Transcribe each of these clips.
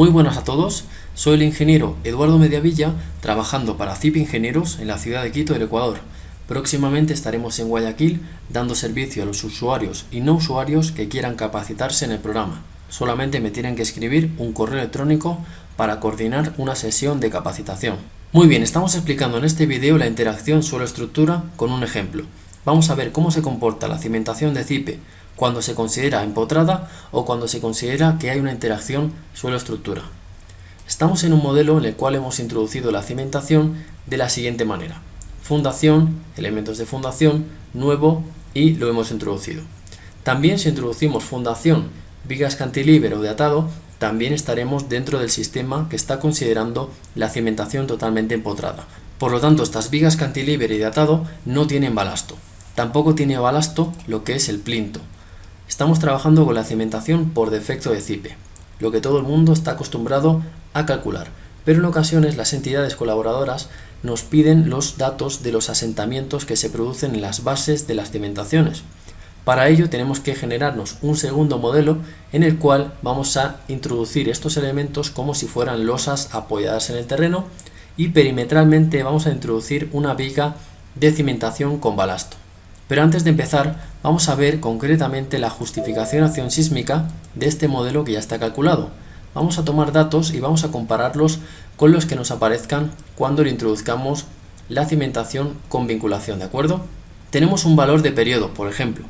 Muy buenas a todos, soy el ingeniero Eduardo Mediavilla, trabajando para CIP Ingenieros en la ciudad de Quito, del Ecuador. Próximamente estaremos en Guayaquil dando servicio a los usuarios y no usuarios que quieran capacitarse en el programa. Solamente me tienen que escribir un correo electrónico para coordinar una sesión de capacitación. Muy bien, estamos explicando en este vídeo la interacción suelo-estructura con un ejemplo. Vamos a ver cómo se comporta la cimentación de CIPE cuando se considera empotrada o cuando se considera que hay una interacción suelo-estructura. Estamos en un modelo en el cual hemos introducido la cimentación de la siguiente manera: fundación, elementos de fundación, nuevo y lo hemos introducido. También si introducimos fundación, vigas cantilever o de atado, también estaremos dentro del sistema que está considerando la cimentación totalmente empotrada. Por lo tanto, estas vigas cantilever y de atado no tienen balasto. Tampoco tiene balasto lo que es el plinto. Estamos trabajando con la cimentación por defecto de CIPE, lo que todo el mundo está acostumbrado a calcular, pero en ocasiones las entidades colaboradoras nos piden los datos de los asentamientos que se producen en las bases de las cimentaciones. Para ello tenemos que generarnos un segundo modelo en el cual vamos a introducir estos elementos como si fueran losas apoyadas en el terreno, y perimetralmente vamos a introducir una viga de cimentación con balasto. Pero antes de empezar, vamos a ver concretamente la justificación acción sísmica de este modelo que ya está calculado. Vamos a tomar datos y vamos a compararlos con los que nos aparezcan cuando le introduzcamos la cimentación con vinculación, ¿de acuerdo? Tenemos un valor de periodo, por ejemplo.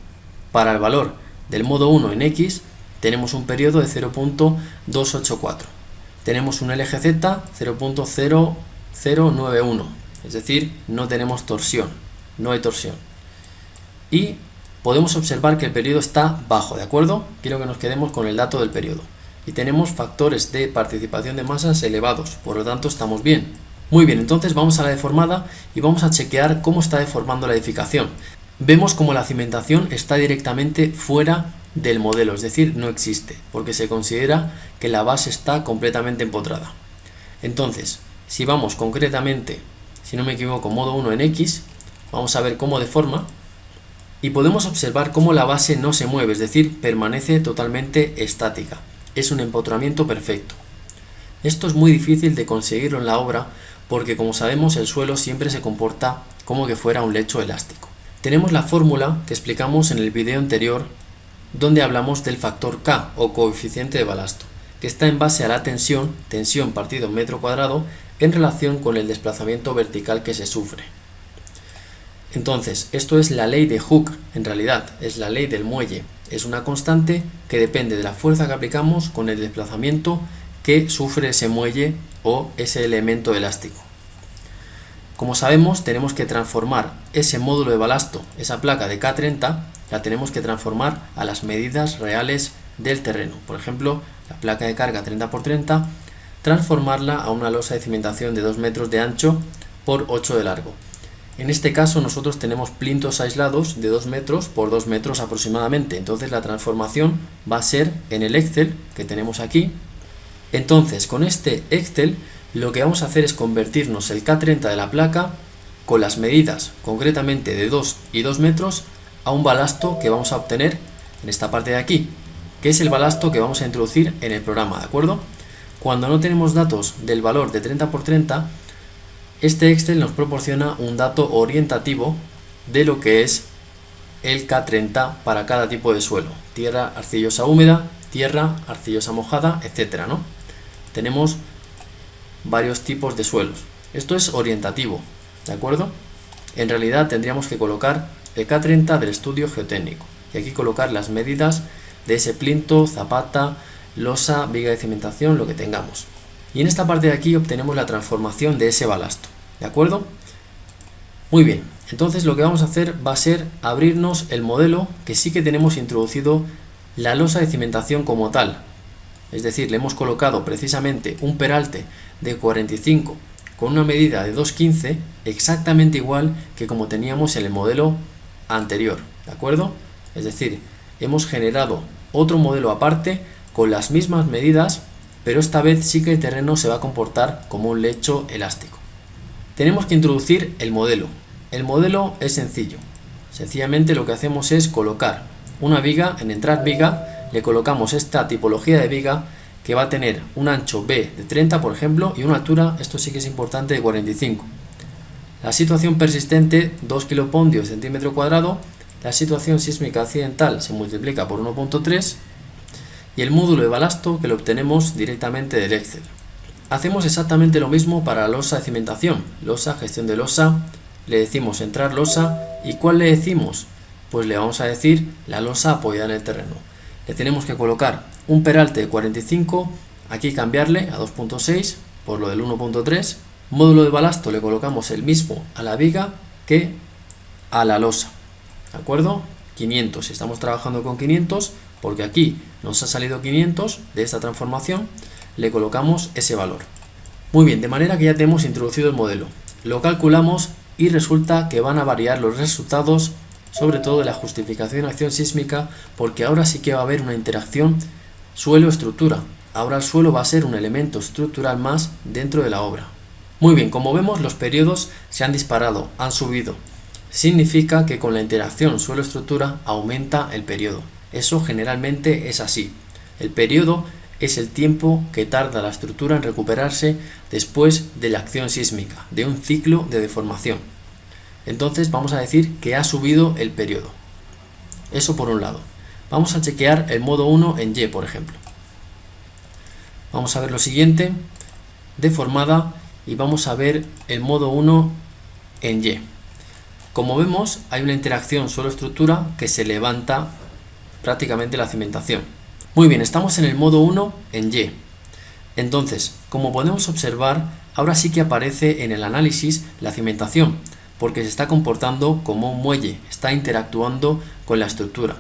Para el valor del modo 1 en X, tenemos un periodo de 0.284. Tenemos un LGZ 0.0091, es decir, no tenemos torsión, no hay torsión. Y podemos observar que el periodo está bajo, ¿de acuerdo? Quiero que nos quedemos con el dato del periodo. Y tenemos factores de participación de masas elevados, por lo tanto estamos bien. Muy bien, entonces vamos a la deformada y vamos a chequear cómo está deformando la edificación. Vemos como la cimentación está directamente fuera del modelo, es decir, no existe, porque se considera que la base está completamente empotrada. Entonces, si vamos concretamente, si no me equivoco, modo 1 en X, vamos a ver cómo deforma. Y podemos observar cómo la base no se mueve, es decir, permanece totalmente estática. Es un empotramiento perfecto. Esto es muy difícil de conseguirlo en la obra porque, como sabemos, el suelo siempre se comporta como que fuera un lecho elástico. Tenemos la fórmula que explicamos en el video anterior, donde hablamos del factor K o coeficiente de balasto, que está en base a la tensión partido metro cuadrado, en relación con el desplazamiento vertical que se sufre. Entonces, esto es la ley de Hooke, en realidad, es la ley del muelle. Es una constante que depende de la fuerza que aplicamos con el desplazamiento que sufre ese muelle o ese elemento elástico. Como sabemos, tenemos que transformar ese módulo de balasto, esa placa de K30, la tenemos que transformar a las medidas reales del terreno. Por ejemplo, la placa de carga 30×30, transformarla a una losa de cimentación de 2 metros de ancho por 8 de largo. En este caso nosotros tenemos plintos aislados de 2 metros por 2 metros aproximadamente, entonces la transformación va a ser en el Excel que tenemos aquí. Entonces con este Excel lo que vamos a hacer es convertirnos el K30 de la placa con las medidas concretamente de 2 y 2 metros a un balasto que vamos a obtener en esta parte de aquí, que es el balasto que vamos a introducir en el programa, ¿de acuerdo? Cuando no tenemos datos del valor de 30×30, este Excel nos proporciona un dato orientativo de lo que es el K30 para cada tipo de suelo: tierra arcillosa húmeda, tierra arcillosa mojada, etcétera, ¿no? Tenemos varios tipos de suelos. Esto es orientativo, ¿de acuerdo? En realidad tendríamos que colocar el K30 del estudio geotécnico y aquí colocar las medidas de ese plinto, zapata, losa, viga de cimentación, lo que tengamos. Y en esta parte de aquí obtenemos la transformación de ese balasto, ¿de acuerdo? Muy bien, entonces lo que vamos a hacer va a ser abrirnos el modelo que sí que tenemos introducido la losa de cimentación como tal. Es decir, le hemos colocado precisamente un peralte de 45 con una medida de 2,15, exactamente igual que como teníamos en el modelo anterior, ¿de acuerdo? Es decir, hemos generado otro modelo aparte con las mismas medidas, pero esta vez sí que el terreno se va a comportar como un lecho elástico. Tenemos que introducir el modelo. El modelo es sencillo. Sencillamente lo que hacemos es colocar una viga, en entrad viga, le colocamos esta tipología de viga que va a tener un ancho B de 30, por ejemplo, y una altura, esto sí que es importante, de 45. La situación persistente, 2 kilopontios centímetro cuadrado. La situación sísmica accidental se multiplica por 1.3 y el módulo de balasto que lo obtenemos directamente del Excel. Hacemos exactamente lo mismo para la losa de cimentación. Losa, gestión de losa, le decimos entrar losa y ¿cuál le decimos? Pues le vamos a decir la losa apoyada en el terreno. Le tenemos que colocar un peralte de 45, aquí cambiarle a 2.6 por lo del 1.3. Módulo de balasto le colocamos el mismo a la viga que a la losa. ¿De acuerdo? 500, si estamos trabajando con 500, porque aquí nos ha salido 500 de esta transformación, le colocamos ese valor. Muy bien, de manera que ya tenemos introducido el modelo. Lo calculamos y resulta que van a variar los resultados, sobre todo de la justificación de acción sísmica, porque ahora sí que va a haber una interacción suelo-estructura. Ahora el suelo va a ser un elemento estructural más dentro de la obra. Muy bien, como vemos, los periodos se han disparado, han subido. Significa que con la interacción suelo-estructura aumenta el periodo. Eso generalmente es así. El periodo es el tiempo que tarda la estructura en recuperarse después de la acción sísmica, de un ciclo de deformación. Entonces vamos a decir que ha subido el periodo. Eso por un lado. Vamos a chequear el modo 1 en Y, por ejemplo. Vamos a ver lo siguiente, deformada, y vamos a ver el modo 1 en Y. Como vemos, hay una interacción suelo-estructura que se levanta prácticamente la cimentación. Muy bien, estamos en el modo 1 en Y. Entonces, como podemos observar, ahora sí que aparece en el análisis la cimentación, porque se está comportando como un muelle, está interactuando con la estructura.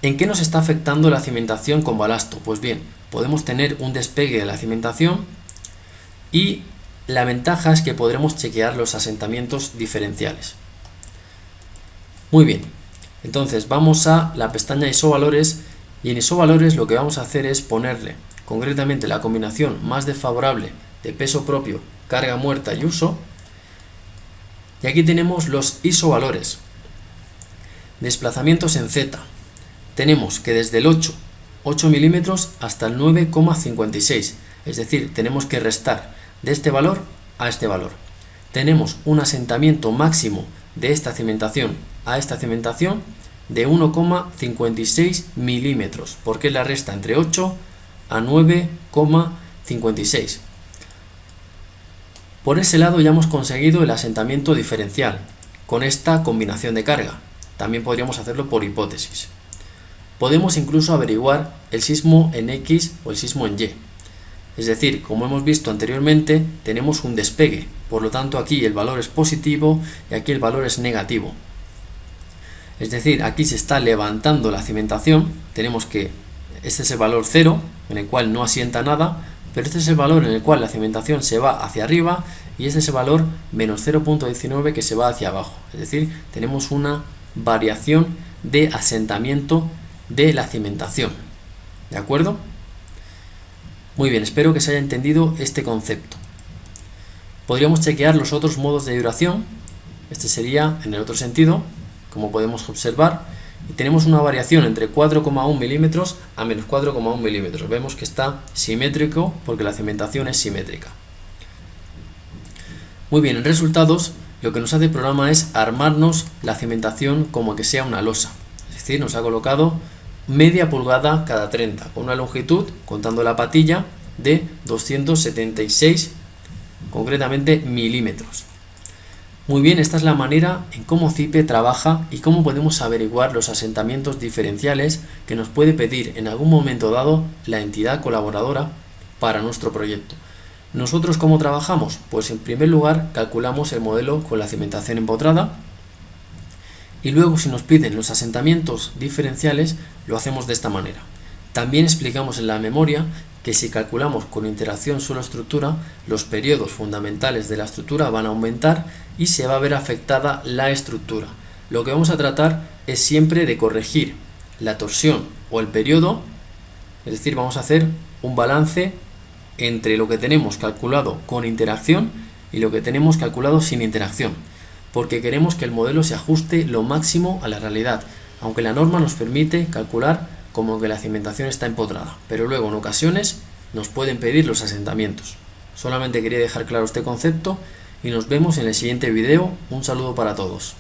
¿En qué nos está afectando la cimentación con balasto? Pues bien, podemos tener un despegue de la cimentación y la ventaja es que podremos chequear los asentamientos diferenciales. Muy bien, entonces vamos a la pestaña isovalores y en isovalores lo que vamos a hacer es ponerle concretamente la combinación más desfavorable de peso propio, carga muerta y uso. Y aquí tenemos los isovalores. Desplazamientos en Z. Tenemos que desde el 8 milímetros hasta el 9,56, es decir, tenemos que restar de este valor a este valor. Tenemos un asentamiento máximo de esta cimentación a esta cimentación de 1,56 milímetros, porque es la resta entre 8 a 9,56. Por ese lado ya hemos conseguido el asentamiento diferencial con esta combinación de carga. También podríamos hacerlo por hipótesis. Podemos incluso averiguar el sismo en X o el sismo en Y. Es decir, como hemos visto anteriormente, tenemos un despegue. Por lo tanto, aquí el valor es positivo y aquí el valor es negativo. Es decir, aquí se está levantando la cimentación. Tenemos que este es el valor 0, en el cual no asienta nada, pero este es el valor en el cual la cimentación se va hacia arriba y este es el valor menos 0,19 que se va hacia abajo. Es decir, tenemos una variación de asentamiento de la cimentación. ¿De acuerdo? Muy bien, espero que se haya entendido este concepto. Podríamos chequear los otros modos de duración. Este sería en el otro sentido, como podemos observar, y tenemos una variación entre 4,1 milímetros a menos 4,1 milímetros. Vemos que está simétrico porque la cimentación es simétrica. Muy bien, en resultados lo que nos hace el programa es armarnos la cimentación como que sea una losa. Es decir, nos ha colocado media pulgada cada 30, con una longitud, contando la patilla, de 276, concretamente milímetros. Muy bien, esta es la manera en cómo CIPE trabaja y cómo podemos averiguar los asentamientos diferenciales que nos puede pedir en algún momento dado la entidad colaboradora para nuestro proyecto. ¿Nosotros cómo trabajamos? Pues en primer lugar calculamos el modelo con la cimentación empotrada y luego si nos piden los asentamientos diferenciales lo hacemos de esta manera. También explicamos en la memoria que si calculamos con interacción suelo-estructura, los periodos fundamentales de la estructura van a aumentar y se va a ver afectada la estructura. Lo que vamos a tratar es siempre de corregir la torsión o el periodo, es decir, vamos a hacer un balance entre lo que tenemos calculado con interacción y lo que tenemos calculado sin interacción, porque queremos que el modelo se ajuste lo máximo a la realidad, aunque la norma nos permite calcular como que la cimentación está empotrada, pero luego en ocasiones nos pueden pedir los asentamientos. Solamente quería dejar claro este concepto y nos vemos en el siguiente video. Un saludo para todos.